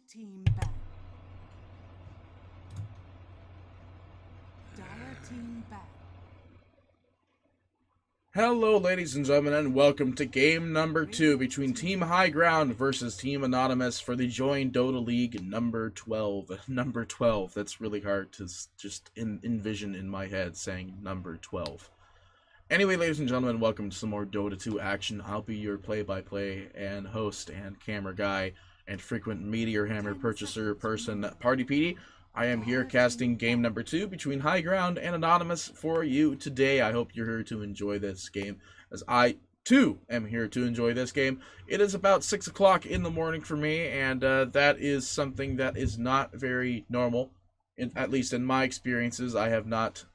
team ban. Dire team ban. Hello, ladies and gentlemen, and welcome to game number 2 between Team Highground versus Team Anonymous for the Join Dota League number 12. Number 12. That's really hard to just envision in my head saying number 12. Anyway, ladies and gentlemen, welcome to some more Dota 2 action. I'll be your play-by-play and host and camera guy and frequent Meteor Hammer purchaser person, Party Petey. I am here casting game number 2 between Highground and Anonymous for you today. I hope you're here to enjoy this game, as I, too, am here to enjoy this game. It is about 6 o'clock in the morning for me, and that is something that is not very normal, at least in my experiences. I have not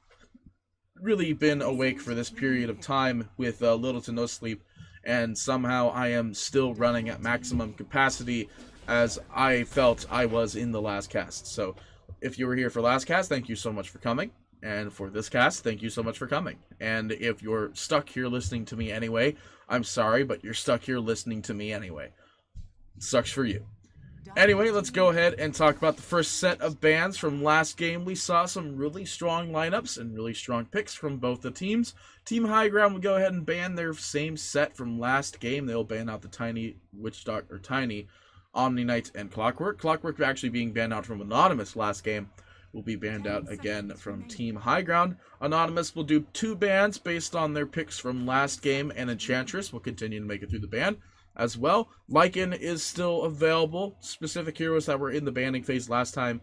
really been awake for this period of time with little to no sleep, and somehow I am still running at maximum capacity as I felt I was in the last cast. So if you were here for last cast, thank you so much for coming. And for this cast, thank you so much for coming. And if you're stuck here listening to me anyway, I'm sorry, but you're stuck here listening to me anyway. It sucks for you. Anyway, let's go ahead and talk about the first set of bans from last game. We saw some really strong lineups and really strong picks from both the teams. Team Highground will go ahead and ban their same set from last game. They'll ban out the Tiny Tiny Omni Knight and Clockwork. Clockwork actually being banned out from Anonymous last game will be banned out again from Team Highground. Anonymous will do 2 bans based on their picks from last game, and Enchantress will continue to make it through the ban as well. Lycan is still available. Specific heroes that were in the banning phase last time.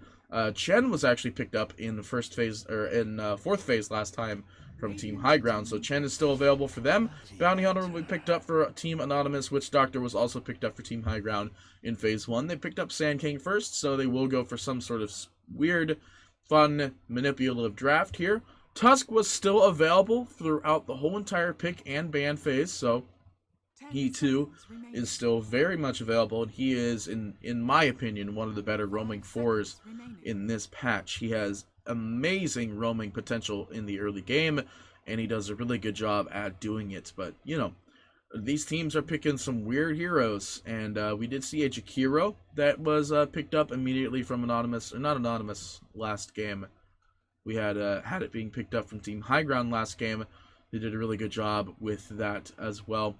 Chen was actually picked up in the first phase, or in 4th phase last time from Team Highground, so Chen is still available for them. Bounty Hunter will be picked up for Team Anonymous. Witch Doctor was also picked up for Team Highground in phase 1. They picked up Sand King first, so they will go for some sort of weird, fun, manipulative draft here. Tusk was still available throughout the whole entire pick and ban phase, so he too is still very much available, and he is, in my opinion, one of the better roaming 4s in this patch. He has amazing roaming potential in the early game, and he does a really good job at doing it. But, you know, these teams are picking some weird heroes, and we did see a Jakiro that was picked up immediately from Anonymous, or not Anonymous, last game. We had it being picked up from Team Highground last game. They did a really good job with that as well.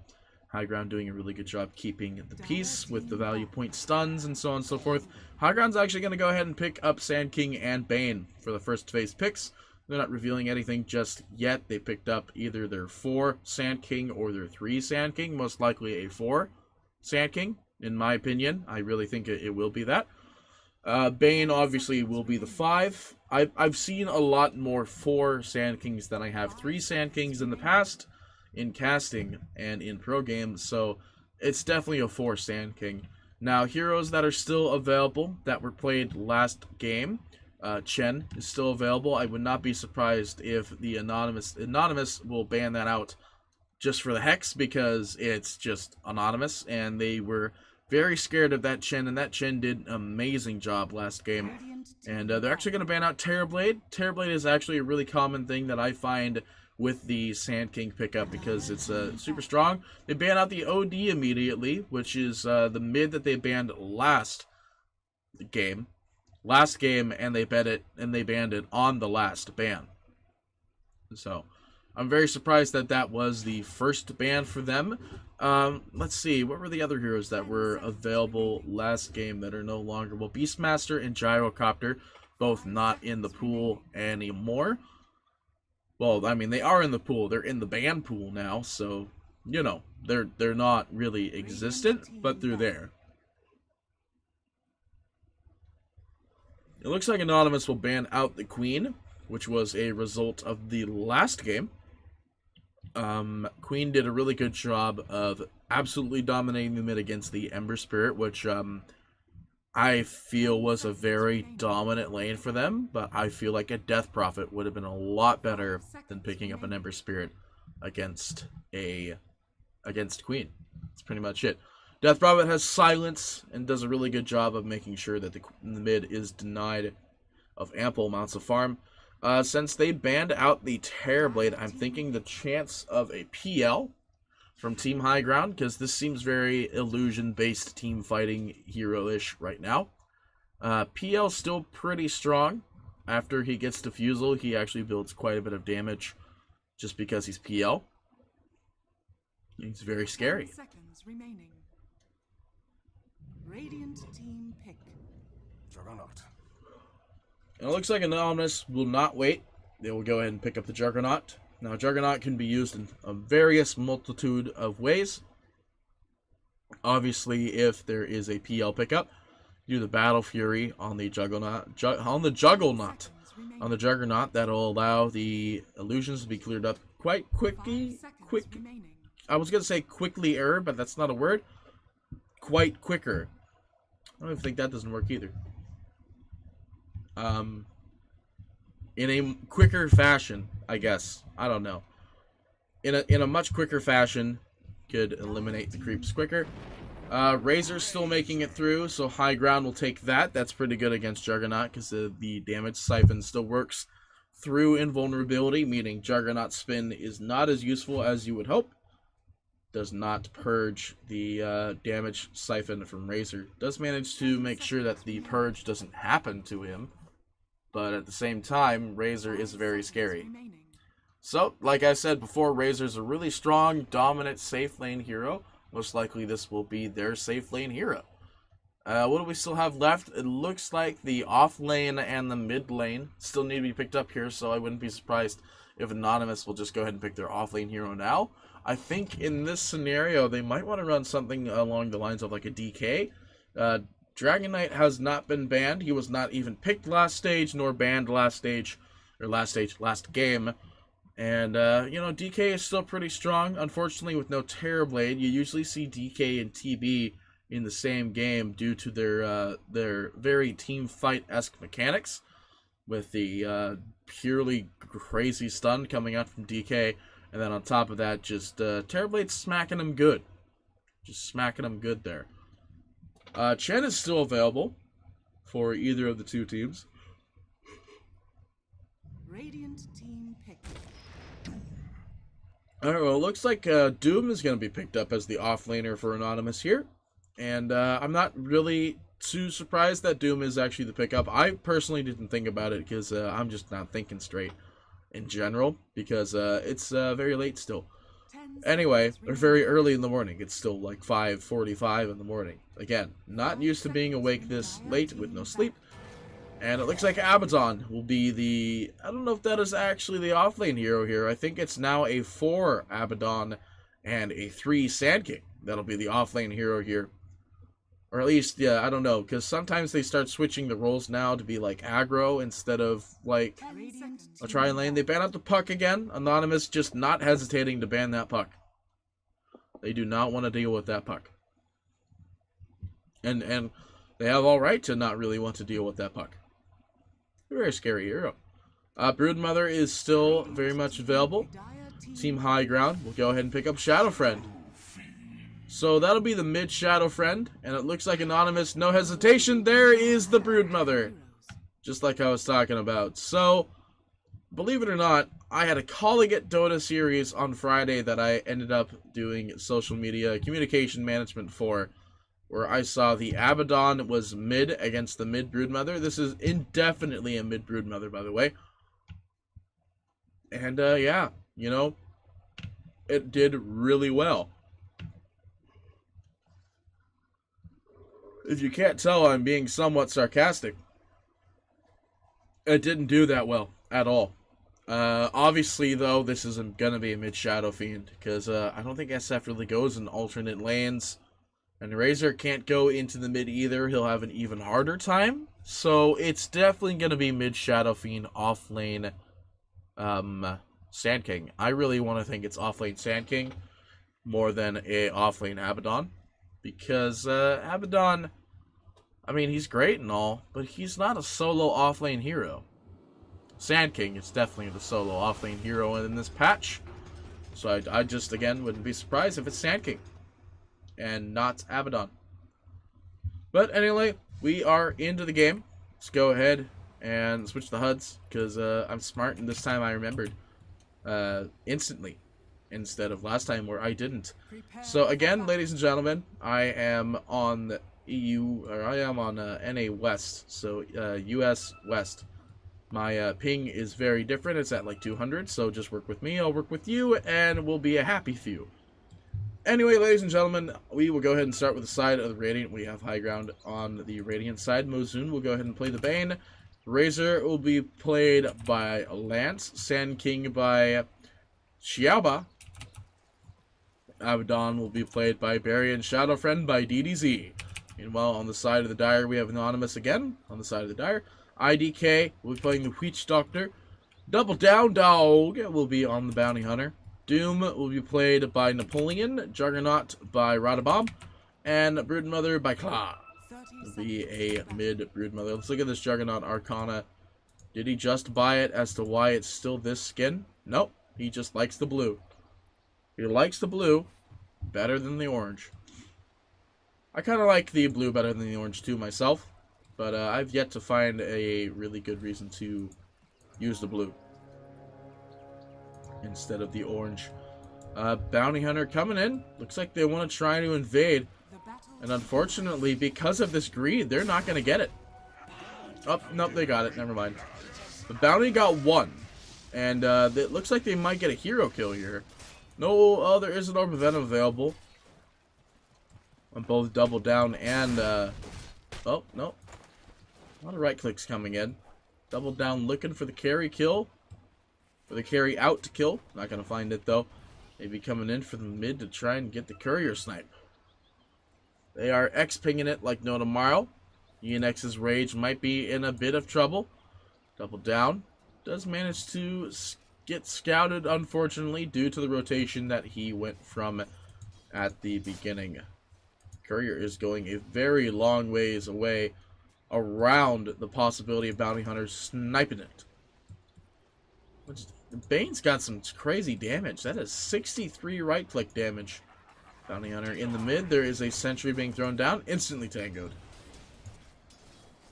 Highground doing a really good job keeping the peace with the value point stuns and so on and so forth. Highground's actually going to go ahead and pick up Sand King and Bane for the first phase picks. They're not revealing anything just yet. They picked up either their 4 Sand King or their 3 Sand King. Most likely a 4 Sand King, in my opinion. I really think it will be that. Bane obviously will be the 5. I've seen a lot more 4 Sand Kings than I have 3 Sand Kings in the past, in casting and in pro games, so it's definitely a 4 Sand King. Now, heroes that are still available that were played last game, Chen is still available. I would not be surprised if the Anonymous will ban that out just for the hex, because it's just Anonymous, and they were very scared of that Chen, and that Chen did an amazing job last game. And they're actually going to ban out Terrorblade. Terrorblade is actually a really common thing that I find with the Sand King pickup, because it's super strong. They ban out the OD immediately, which is the mid that they banned last game, and they banned it on the last ban. So I'm very surprised that that was the first ban for them. Let's see, what were the other heroes that were available last game that are no longer? Well, Beastmaster and Gyrocopter, both not in the pool anymore. Well, I mean, they are in the pool. They're in the ban pool now, so, you know, they're not really existent, but they're there. It looks like Anonymous will ban out the Queen, which was a result of the last game. Queen did a really good job of absolutely dominating the mid against the Ember Spirit, which I feel was a very dominant lane for them, but I feel like a Death Prophet would have been a lot better than picking up an Ember Spirit against Queen. That's pretty much it. Death Prophet has silence and does a really good job of making sure that the mid is denied of ample amounts of farm. Since they banned out the Terrorblade, I'm thinking the chance of a PL from Team Highground, because this seems very illusion-based team fighting hero-ish right now. PL still pretty strong. After he gets Diffusal, he actually builds quite a bit of damage just because he's PL. He's very scary. 10 seconds remaining. Radiant team pick. Juggernaut. And it looks like Anonymous will not wait. They will go ahead and pick up the Juggernaut. Now, Juggernaut can be used in a various multitude of ways. Obviously, if there is a PL pickup, do the Battle Fury on the Juggernaut. On the Juggernaut. That'll allow the illusions to be cleared up quite quickly. I was going to say quickly, but that's not a word. Quite quicker. I don't even think that doesn't work either. In a quicker fashion, I guess. I don't know. In a much quicker fashion, could eliminate the creeps quicker. Razor's still making it through, so Highground will take that. That's pretty good against Juggernaut, because the damage siphon still works through invulnerability, meaning Juggernaut spin is not as useful as you would hope. Does not purge the damage siphon from Razor. Does manage to make sure that the purge doesn't happen to him, but at the same time, Razor is very scary. So, like I said before, Razor's a really strong, dominant, safe lane hero. Most likely this will be their safe lane hero. What do we still have left? It looks like the off lane and the mid lane still need to be picked up here, so I wouldn't be surprised if Anonymous will just go ahead and pick their off lane hero now. I think in this scenario, they might want to run something along the lines of like a DK. Dragon Knight has not been banned. He was not even picked last stage, nor banned last game. And, you know, DK is still pretty strong. Unfortunately, with no Terrorblade, you usually see DK and TB in the same game due to their very team fight-esque mechanics, with the purely crazy stun coming out from DK, and then on top of that, just Terrorblade smacking him good. Just smacking him good there. Chen is still available for either of the two teams. Radiant team pick. Alright, well, it looks like Doom is going to be picked up as the offlaner for Anonymous here. And I'm not really too surprised that Doom is actually the pickup. I personally didn't think about it because I'm just not thinking straight in general, because it's very late still. Anyway, or very early in the morning. It's still like 5:45 in the morning. Again, not used to being awake this late with no sleep. And it looks like Abaddon will be the... I don't know if that is actually the offlane hero here. I think it's now a 4 Abaddon and a 3 Sand King. That'll be the offlane hero here. Or at least, yeah, I don't know. Because sometimes they start switching the roles now to be like aggro instead of like a try and lane. They ban out the puck again. Anonymous just not hesitating to ban that puck. They do not want to deal with that puck. And they have all right to not really want to deal with that puck. Very scary hero. Broodmother is still very much available. Team Highground will go ahead and pick up Shadow Friend. So that'll be the mid Shadow Friend. And it looks like Anonymous, no hesitation. There is the Broodmother. Just like I was talking about. So, believe it or not, I had a Calling It Dota series on Friday that I ended up doing social media communication management for, where I saw the Abaddon was mid against the mid Broodmother. This is indefinitely a mid Broodmother, by the way. And, yeah, you know, it did really well. If you can't tell, I'm being somewhat sarcastic. It didn't do that well at all. Obviously, though, this isn't going to be a mid Shadow Fiend, because I don't think SF really goes in alternate lanes. And Razor can't go into the mid either. He'll have an even harder time. So it's definitely going to be mid Shadow Fiend, off lane Sand King. I really want to think it's off lane Sand King more than a off lane Abaddon. Because Abaddon, I mean, he's great and all, but he's not a solo off lane hero. Sand King is definitely the solo off lane hero in this patch. So I just, again, wouldn't be surprised if it's Sand King and not Abaddon. But anyway, we are into the game. Let's go ahead and switch the HUDs, because I'm smart, and this time I remembered instantly, instead of last time where I didn't. So again, ladies and gentlemen, I am on EU, or I am on NA West, so US West. My ping is very different. It's at like 200, so just work with me. I'll work with you, and we'll be a happy few. Anyway, ladies and gentlemen, we will go ahead and start with the side of the Radiant. We have high ground on the Radiant side. Mozun will go ahead and play the Bane. Razor will be played by Lance. Sand King by Xiaoba. Abaddon will be played by Barry, and Shadow Friend by DDZ. Meanwhile, on the side of the Dire, we have Anonymous again. On the side of the Dire, IDK will be playing the Witch Doctor. Double Down Dog will be on the Bounty Hunter. Doom will be played by Napoleon. Juggernaut by Radabomb. And Broodmother by Claw. Will be a mid Broodmother. Let's look at this Juggernaut Arcana. Did he just buy it as to why it's still this skin? Nope. He just likes the blue. He likes the blue better than the orange. I kind of like the blue better than the orange too myself. But I've yet to find a really good reason to use the blue instead of the orange. Bounty Hunter coming in. Looks like they want to try to invade. And unfortunately, because of this greed, they're not going to get it. Oh, nope, they got it. Never mind. The Bounty got one. And it looks like they might get a hero kill here. No, there is an Orb of Venom available. On both Double Down and... oh, no. A lot of right clicks coming in. Double Down looking for the carry kill. For the carry out to kill. Not going to find it, though. Maybe coming in for the mid to try and get the courier snipe. They are X-pinging it like no tomorrow. ENX's Rage might be in a bit of trouble. Double Down does manage to get scouted, unfortunately, due to the rotation that he went from at the beginning. Courier is going a very long ways away around the possibility of Bounty Hunters sniping it. Bane's got some crazy damage. That is 63 right-click damage. Bounty Hunter in the mid. There is a sentry being thrown down. Instantly tangoed.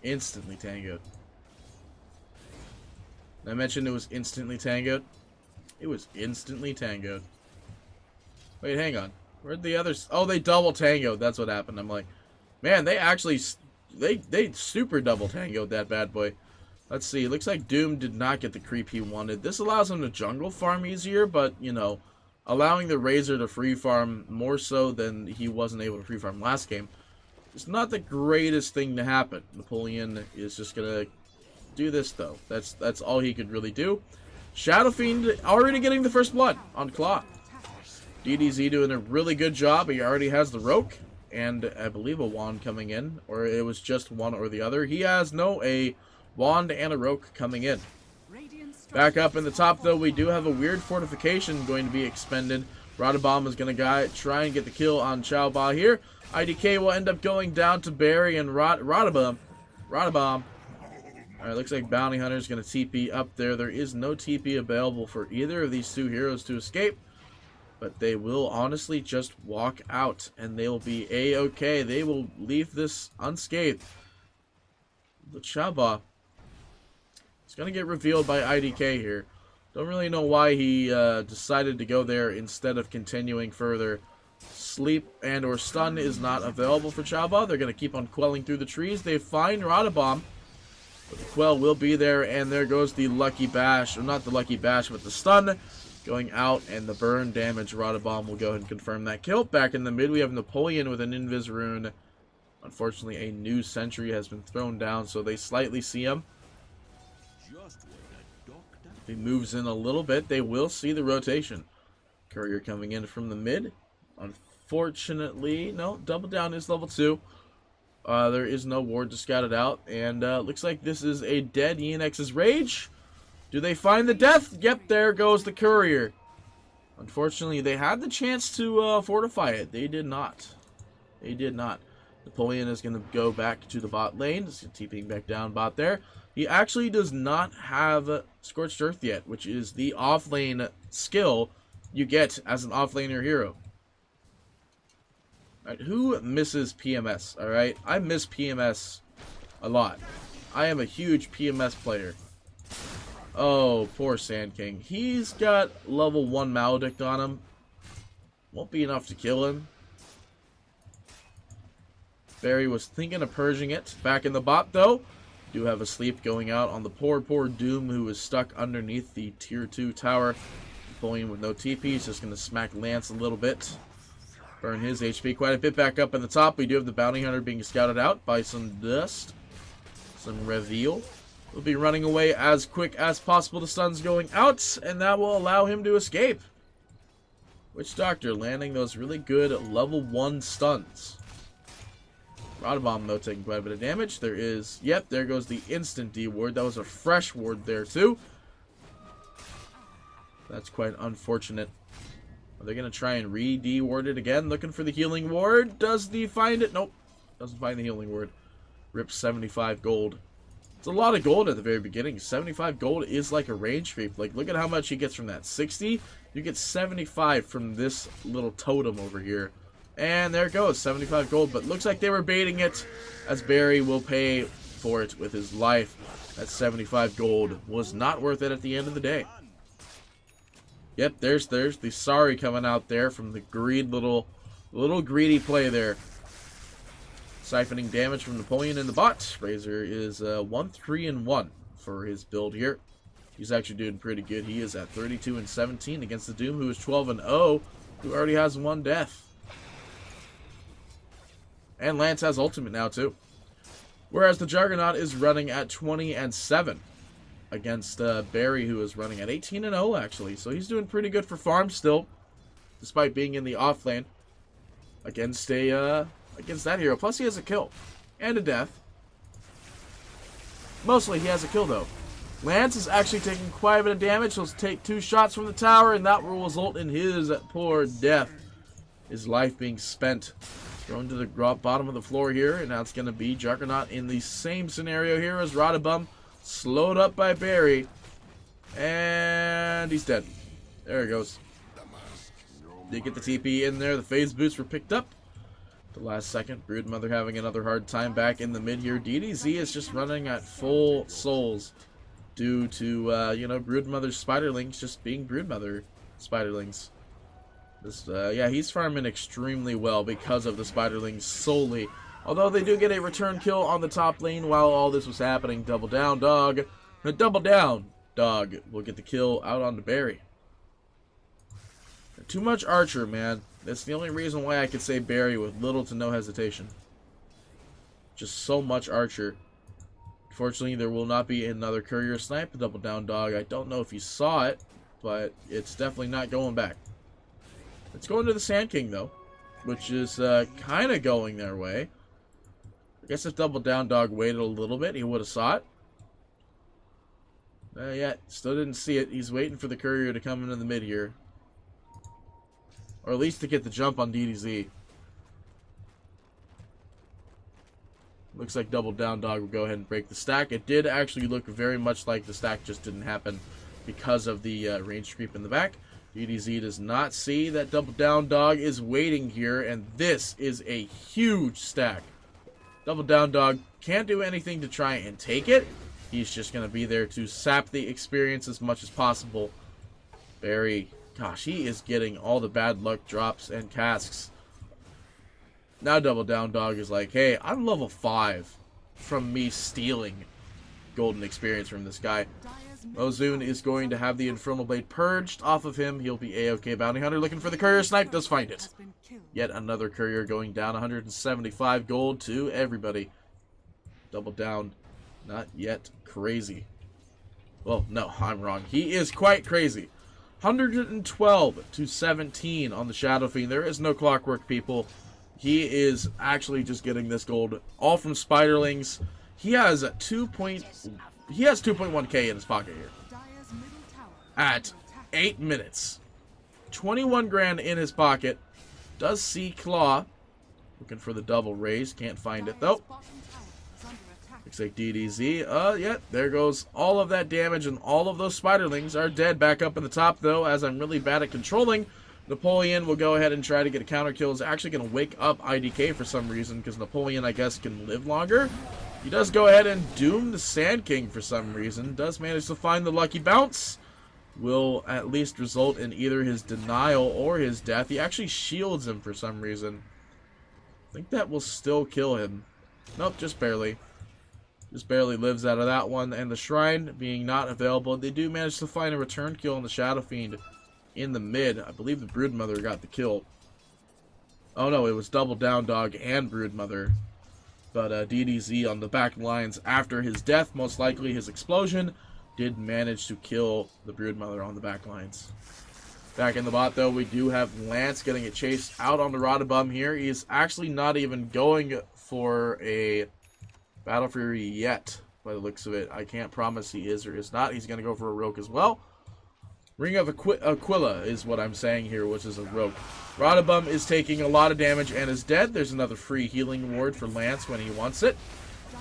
Instantly tangoed. I mentioned it was instantly tangoed. It was instantly tangoed. Wait, hang on. Where'd the others? Oh, they double tangoed. That's what happened. I'm like, man, they actually... They super double tangoed that bad boy. Let's see. Looks like Doom did not get the creep he wanted. This allows him to jungle farm easier, but, you know, allowing the Razor to free farm more so than he wasn't able to free farm last game is not the greatest thing to happen. Napoleon is just going to do this, though. That's all he could really do. Shadow Fiend already getting the first blood on Claw. DDZ doing a really good job. He already has the Roke and I believe a wand coming in, or it was just one or the other. He has a wand and a Roke coming in. Back up in the top, though, we do have a weird fortification going to be expended. Radabomb is going to try and get the kill on Xiaoba here. IDK will end up going down to Barry and Radabomb. Alright, looks like Bounty Hunter is going to TP up there. There is no TP available for either of these two heroes to escape. But they will honestly just walk out, and they will be A-okay. They will leave this unscathed. But Xiaoba is going to get revealed by IDK here. Don't really know why he decided to go there instead of continuing further. Sleep and or stun is not available for Xiaoba. They're going to keep on quelling through the trees. They find Radabomb. But the quell will be there, and there goes the Lucky Bash. Or not the Lucky Bash, but the stun going out, and the burn damage. Radabomb will go ahead and confirm that kill. Back in the mid, we have Napoleon with an Invis Rune. Unfortunately, a new sentry has been thrown down, so they slightly see him. If he moves in a little bit, they will see the rotation. Courier coming in from the mid. Unfortunately, no, Double Down is level 2. There is no ward to scout it out, and looks like this is a dead ENX's Rage. Do they find the death? Yep, there goes the Courier. Unfortunately, they had the chance to fortify it. They did not. They did not. Napoleon is going to go back to the bot lane. Just TPing back down bot there. He actually does not have Scorched Earth yet, which is the off-lane skill you get as an off-laner hero. All right, who misses PMS? All right, I miss PMS a lot. I am a huge PMS player. Oh, poor Sand King. He's got level 1 Maledict on him. Won't be enough to kill him. Barry was thinking of purging it. Back in the bot, though. Do have a sleep going out on the poor Doom, who is stuck underneath the tier 2 tower. Napoleon with no TP. He's just going to smack Lance a little bit. Burn his HP quite a bit back up in the top. We do have the Bounty Hunter being scouted out by some dust. Some reveal. We'll be running away as quick as possible. The sun's going out, and that will allow him to escape. Witch Doctor landing those really good level 1 stuns. Rod Bomb, though, taking quite a bit of damage. There is... Yep, there goes the instant D ward. That was a fresh ward there, too. That's quite unfortunate. Are they going to try and re-D ward it again? Looking for the healing ward. Does the find it? Nope. Doesn't find the healing ward. Rips 75 gold. It's a lot of gold at the very beginning. 75 gold is like a range creep. Like, look at how much he gets from that. 60? You get 75 from this little totem over here. And there it goes, 75 gold. But looks like they were baiting it, as Barry will pay for it with his life. That 75 gold was not worth it at the end of the day. Yep, there's the sorry coming out there from the little greedy play there. Siphoning damage from Napoleon in the bot. Razor is 1-3-1 for his build here. He's actually doing pretty good. He is at 32-17 against the Doom, who is 12-0, who already has 1 death. And Lance has ultimate now, too. Whereas the Juggernaut is running at 20-7 against Barry, who is running at 18-0, actually. So he's doing pretty good for farm still, despite being in the off lane against that hero. Plus, he has a kill and a death. Mostly, he has a kill, though. Lance is actually taking quite a bit of damage. He'll take 2 shots from the tower, and that will result in his poor death. His life being spent. Going to the bottom of the floor here, and now it's going to be Juggernaut in the same scenario here as Rodabum. Slowed up by Barry. And he's dead. There he goes. Did get the TP in there. The phase boots were picked up. The last second. Broodmother having another hard time back in the mid here. DDZ is just running at full souls due to, Broodmother's Spiderlings just being Broodmother Spiderlings. Yeah, he's farming extremely well because of the Spiderlings solely. Although they do get a return kill on the top lane while all this was happening. Double down dog. The double down dog will get the kill out onto Barry. Too much Archer, man. That's the only reason why I could say Barry with little to no hesitation. Just so much Archer. Unfortunately, there will not be another courier snipe. The double down dog. I don't know if you saw it, but it's definitely not going back. It's going to the Sand King, though, which is kind of going their way. I guess if Double Down Dog waited a little bit, he would have saw it. Yeah, still didn't see it. He's waiting for the courier to come into the mid here. Or at least to get the jump on DDZ. Looks like Double Down Dog will go ahead and break the stack. It did actually look very much like the stack just didn't happen because of the range creep in the back. DDZ does not see that Double Down Dog is waiting here, and this is a huge stack. Double Down Dog can't do anything to try and take it. He's just going to be there to sap the experience as much as possible. Barry, gosh, he is getting all the bad luck drops and casks. Now Double Down Dog is like, hey, I'm level 5 from me stealing golden experience from this guy. Ozune is going to have the Infernal Blade purged off of him. He'll be A-OK Bounty Hunter looking for the courier snipe. Does find it. Yet another courier going down. 175 gold to everybody. Double down. Not yet crazy. Well, no, I'm wrong. He is quite crazy. 112-17 on the Shadow Fiend. There is no clockwork, people. He is actually just getting this gold all from Spiderlings. He has 2.1k in his pocket here. At 8 minutes. 21 grand in his pocket. Does see Claw. Looking for the double raise. Can't find it though. Looks like DDZ. Yeah, there goes all of that damage, and all of those Spiderlings are dead. Back up in the top though, as I'm really bad at controlling. Napoleon will go ahead and try to get a counter kill. Is actually going to wake up IDK for some reason, because Napoleon, I guess, can live longer. He does go ahead and doom the Sand King for some reason. Does manage to find the lucky bounce. Will at least result in either his denial or his death. He actually shields him for some reason. think that will still kill him. Nope, just barely. Just barely lives out of that one. And the Shrine being not available, they do manage to find a return kill on the Shadow Fiend in the mid. I believe the Broodmother got the kill. Oh no, it was double Down Dog and Broodmother. But DDZ on the back lines after his death, most likely his explosion, did manage to kill the Broodmother on the back lines. Back in the bot, though, we do have Lance getting it chased out on the Rodabum here. He is actually not even going for a Battle Fury yet, by the looks of it. I can't promise he is or is not. He's going to go for a Rogue as well. Ring of Aquila is what I'm saying here, which is a Rogue. Rodabum is taking a lot of damage and is dead. There's another free healing ward for Lance when he wants it.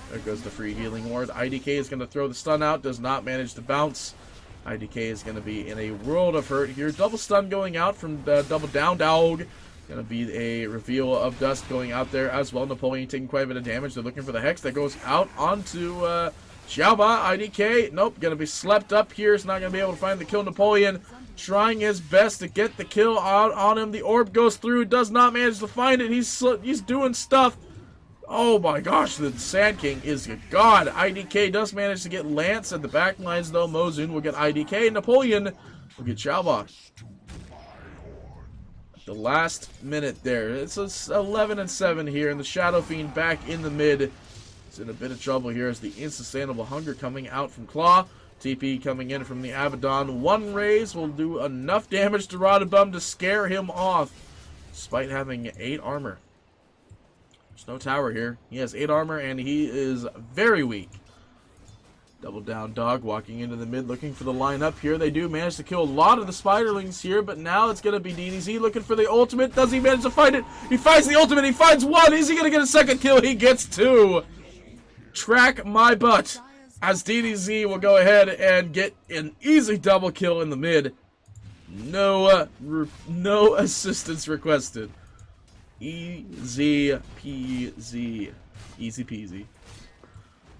There goes the free healing ward. IDK is going to throw the stun out. Does not manage to bounce. IDK is going to be in a world of hurt here. Double stun going out from Double Down Dog. Going to be a reveal of Dust going out there as well. Napoleon taking quite a bit of damage. They're looking for the Hex that goes out onto Xiaoba. IDK, nope, going to be slept up here. Is not going to be able to find the kill. Napoleon trying his best to get the kill out on him. The orb goes through. Does not manage to find it. He's doing stuff. Oh my gosh, the Sand King is a god. IDK does manage to get Lance at the back lines, though. Mozun will get IDK. Napoleon will get Xiaoba. The last minute there. It's 11-7 here, and the Shadow Fiend back in the mid. He's in a bit of trouble here as the Insustainable Hunger coming out from Claw. TP coming in from the Abaddon. One raise will do enough damage to Rodabum to scare him off, despite having 8 armor. There's no tower here. He has 8 armor, and he is very weak. Double Down Dog walking into the mid, looking for the lineup here. They do manage to kill a lot of the Spiderlings here, but now it's going to be DDZ looking for the ultimate. Does he manage to find it? He finds the ultimate. He finds one. Is he going to get a second kill? He gets 2. Track my butt, as DDZ will go ahead and get an easy double kill in the mid. No assistance requested. Easy peasy. Easy peasy.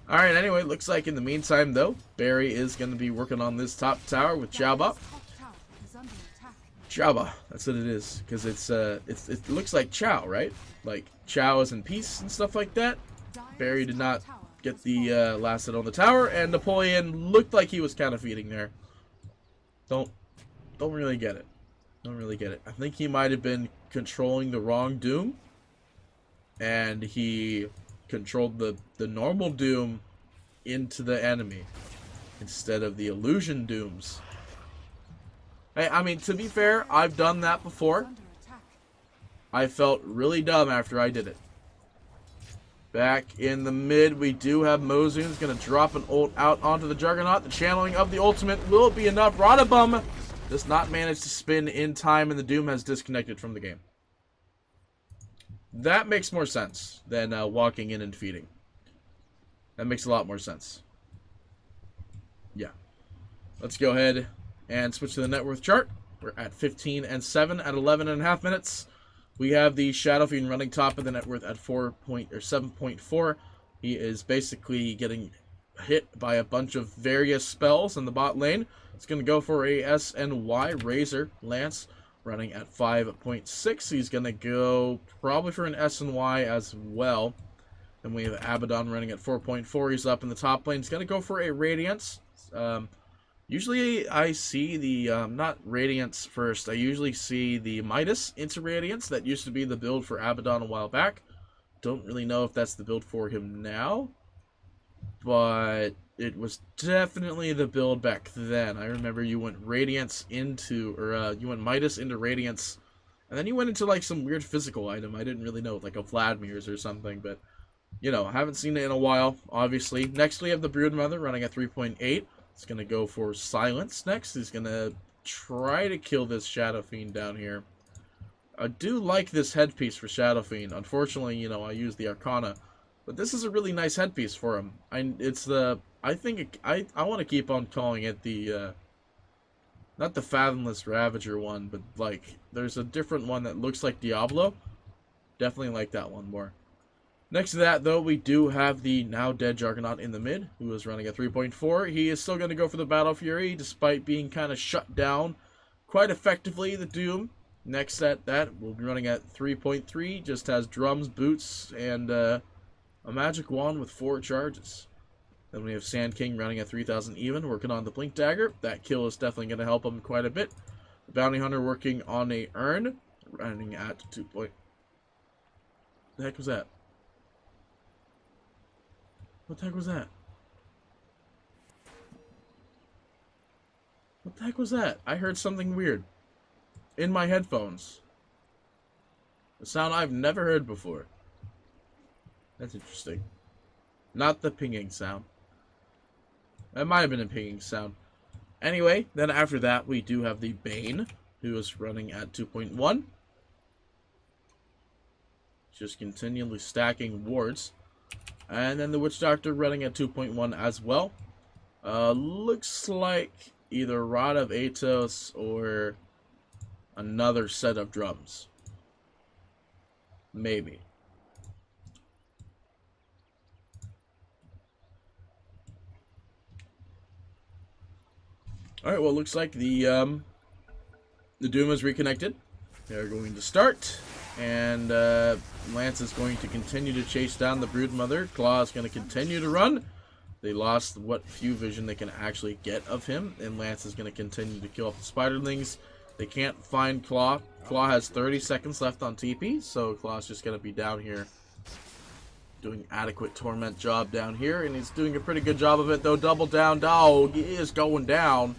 Alright, anyway, looks like in the meantime, though, Barry is going to be working on this top tower with Xiaoba. Xiaoba, that's what it is. Because it looks like Chow, right? Like, Chow is in peace and stuff like that. Barry did not get the last hit on the tower, and Napoleon looked like he was kind of feeding there. Don't really get it. Don't really get it. I think he might have been controlling the wrong Doom, and he controlled the normal Doom into the enemy instead of the illusion Dooms. Hey, I mean, to be fair, I've done that before. I felt really dumb after I did it. Back in the mid, we do have Mozun's going to drop an ult out onto the Juggernaut. The channeling of the ultimate will be enough. Rodabum does not manage to spin in time, and the Doom has disconnected from the game. That makes more sense than walking in and feeding. That makes a lot more sense. Yeah. Let's go ahead and switch to the net worth chart. We're at 15-7 at 11.5 minutes. We have the Shadow Fiend running top of the net worth at 7.4. He is basically getting hit by a bunch of various spells in the bot lane. It's going to go for a S and Y Razor Lance running at 5.6. He's going to go probably for an S and Y as well. Then we have Abaddon running at 4.4. He's up in the top lane. He's going to go for a Radiance. Usually I see the, not Radiance first, I usually see the Midas into Radiance. That used to be the build for Abaddon a while back. Don't really know if that's the build for him now, but it was definitely the build back then. I remember you went Radiance into, or you went Midas into Radiance, and then you went into like some weird physical item. I didn't really know, like a Vladimir's or something, but, you know, haven't seen it in a while, obviously. Next we have the Broodmother running at 3.8. It's going to go for Silence next. He's going to try to kill this Shadow Fiend down here. I do like this headpiece for Shadow Fiend. Unfortunately, you know, I use the Arcana. But this is a really nice headpiece for him. I want to keep on calling it the, not the Fathomless Ravager one, but like, there's a different one that looks like Diablo. Definitely like that one more. Next to that, though, we do have the now dead Juggernaut in the mid, who is running at 3.4. He is still going to go for the Battle Fury, despite being kind of shut down quite effectively. The Doom Next set, that will be running at 3.3. Just has drums, boots, and a magic wand with 4 charges. Then we have Sand King running at 3,000 even, working on the Blink Dagger. That kill is definitely going to help him quite a bit. The Bounty Hunter working on a Urn, running at 2 point. The heck was that? What the heck was that? What the heck was that? I heard something weird in my headphones. A sound I've never heard before. That's interesting. Not the pinging sound. That might have been a pinging sound. Anyway, then after that, we do have the Bane, who is running at 2.1. Just continually stacking wards. And then the Witch Doctor running at 2.1 as well. Looks like either Rod of Atos or another set of drums. Maybe. Alright, well, it looks like the Doom is reconnected. They're going to start. And Lance is going to continue to chase down the Broodmother. Claw is going to continue to run. They lost what few vision they can actually get of him. And Lance is going to continue to kill off the Spiderlings. They can't find Claw. Claw has 30 seconds left on TP. So Claw's just going to be down here doing adequate torment job down here. And he's doing a pretty good job of it, though. Double down dog is going down.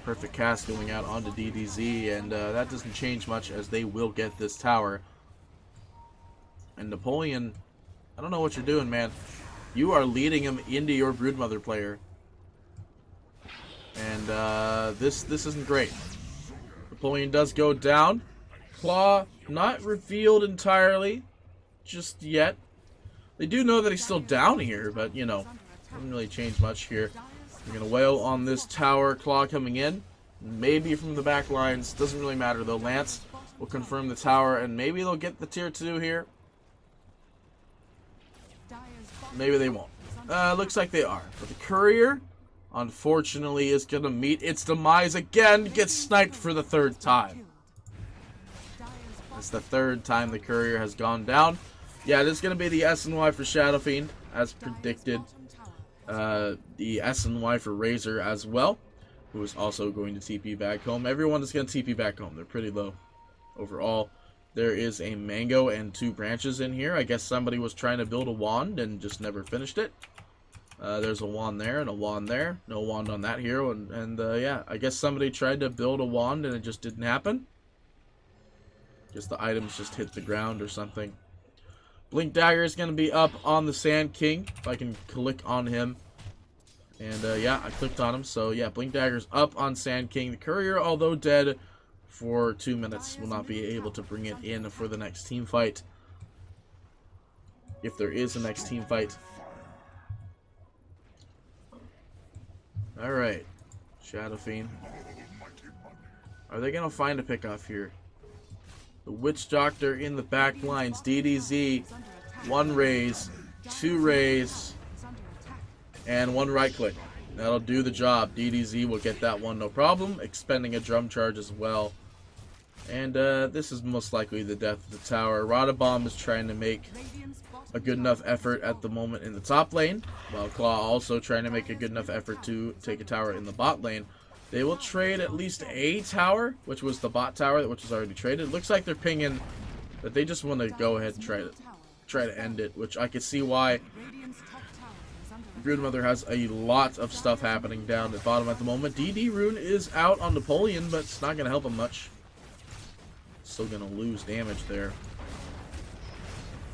Perfect cast going out onto DDZ, and that doesn't change much as they will get this tower. And Napoleon, I don't know what you're doing, man. You are leading him into your Broodmother player. And this isn't great. Napoleon does go down. Claw not revealed entirely just yet. They do know that he's still down here, but, you know, doesn't really change much here. We're going to wail on this tower. Claw coming in. Maybe from the back lines. Doesn't really matter, though. Lance will confirm the tower, and maybe they'll get the tier 2 here. Maybe they won't. Looks like they are. But the Courier, unfortunately, is going to meet its demise again. Gets sniped for the 3rd time. That's the 3rd time the Courier has gone down. Yeah, this is going to be the S&Y for Shadow Fiend, as predicted. The S&Y for Razor as well, who is also going to TP back home. Everyone is going to TP back home. They're pretty low overall. There is a mango and 2 branches in here. I guess somebody was trying to build a wand and just never finished it. There's a wand there and a wand there. No wand on that hero. And yeah, I guess somebody tried to build a wand and it just didn't happen. Guess the items just hit the ground or something. Blink Dagger is going to be up on the Sand King, if I can click on him. And yeah, I clicked on him. So yeah, Blink Dagger's up on Sand King. The Courier, although dead for 2 minutes, will not be able to bring it in for the next team fight. If there is a next team fight. Alright. Shadow Fiend. Are they going to find a pickoff here? The Witch Doctor in the back lines. DDZ, 1 raise, 2 raise, and 1 right click. That'll do the job. DDZ will get that one no problem, expending a drum charge as well. And this is most likely the death of the tower. Rodabomb is trying to make a good enough effort at the moment in the top lane, while Claw also trying to make a good enough effort to take a tower in the bot lane. They will trade at least a tower, which was the bot tower, which was already traded. Looks like they're pinging that they just want to go ahead and try to end it, which I can see why. Broodmother has a lot of stuff happening down at the bottom at the moment. DD Rune is out on Napoleon, but it's not going to help him much. Still going to lose damage there.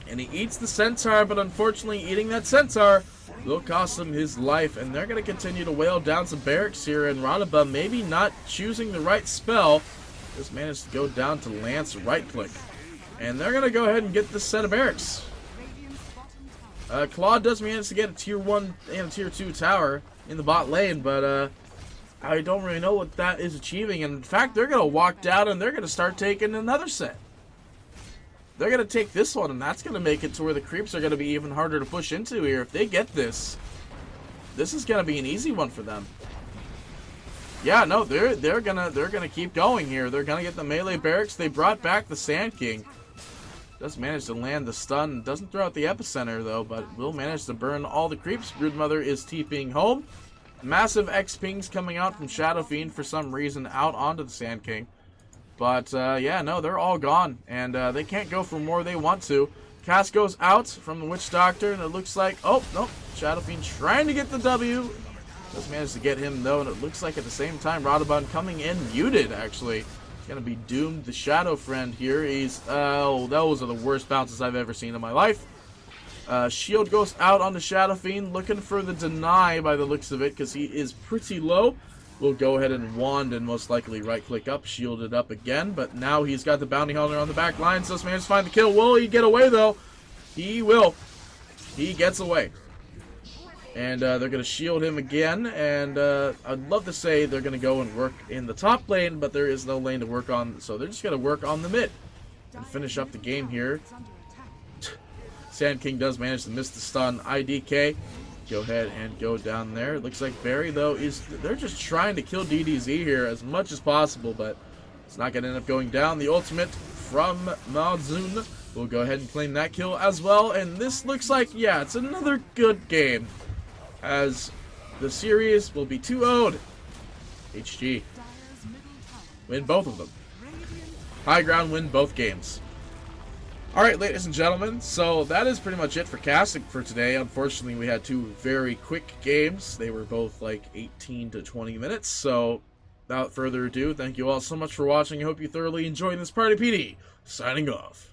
And he eats the Centaur, but unfortunately eating that Centaur will cost him his life, and they're going to continue to wail down some barracks here, and Ranaba maybe not choosing the right spell, just managed to go down to Lance right click. And they're going to go ahead and get this set of barracks. Claw does manage to get a tier 1 and a tier 2 tower in the bot lane, but I don't really know what that is achieving. And in fact, they're going to walk down and they're going to start taking another set. They're going to take this one, and that's going to make it to where the creeps are going to be even harder to push into here. If they get this, this is going to be an easy one for them. yeah, no, they're gonna keep going here. They're gonna get the melee barracks. They brought back the Sand King. Does manage to land the stun. Doesn't throw out the epicenter though, but will manage to burn all the creeps. Broodmother is TPing home. Massive X pings coming out from Shadow Fiend for some reason out onto the Sand King. But yeah, no, they're all gone, and they can't go for more they want to. Cass goes out from the Witch Doctor, and it looks like, oh, nope, Shadow Fiend trying to get the W. Does manage to get him, though, and it looks like at the same time, Radabun coming in muted, actually. He's going to be doomed, the Shadow Friend here. He's, oh, those are the worst bounces I've ever seen in my life. Shield goes out on the Shadow Fiend, looking for the deny by the looks of it, because he is pretty low. We'll go ahead and wand and most likely right-click up, shield it up again, but now he's got the Bounty Hunter on the back line, so this man's find the kill. Will he get away, though? He will. He gets away. And they're going to shield him again, and I'd love to say they're going to go and work in the top lane, but there is no lane to work on, so they're just going to work on the mid and finish up the game here. Sand King does manage to miss the stun. IDK, go ahead and go down there. It looks like Barry, though, they're just trying to kill DDZ here as much as possible, but it's not going to end up going down. The ultimate from Malzun will go ahead and claim that kill as well, and this looks like, yeah, it's another good game, as the series will be 2-0'd. HG. Win both of them. Highground win both games. Alright, ladies and gentlemen, so that is pretty much it for casting for today. Unfortunately, we had two very quick games. They were both like 18 to 20 minutes, so without further ado, thank you all so much for watching. I hope you thoroughly enjoyed this party. PD, signing off.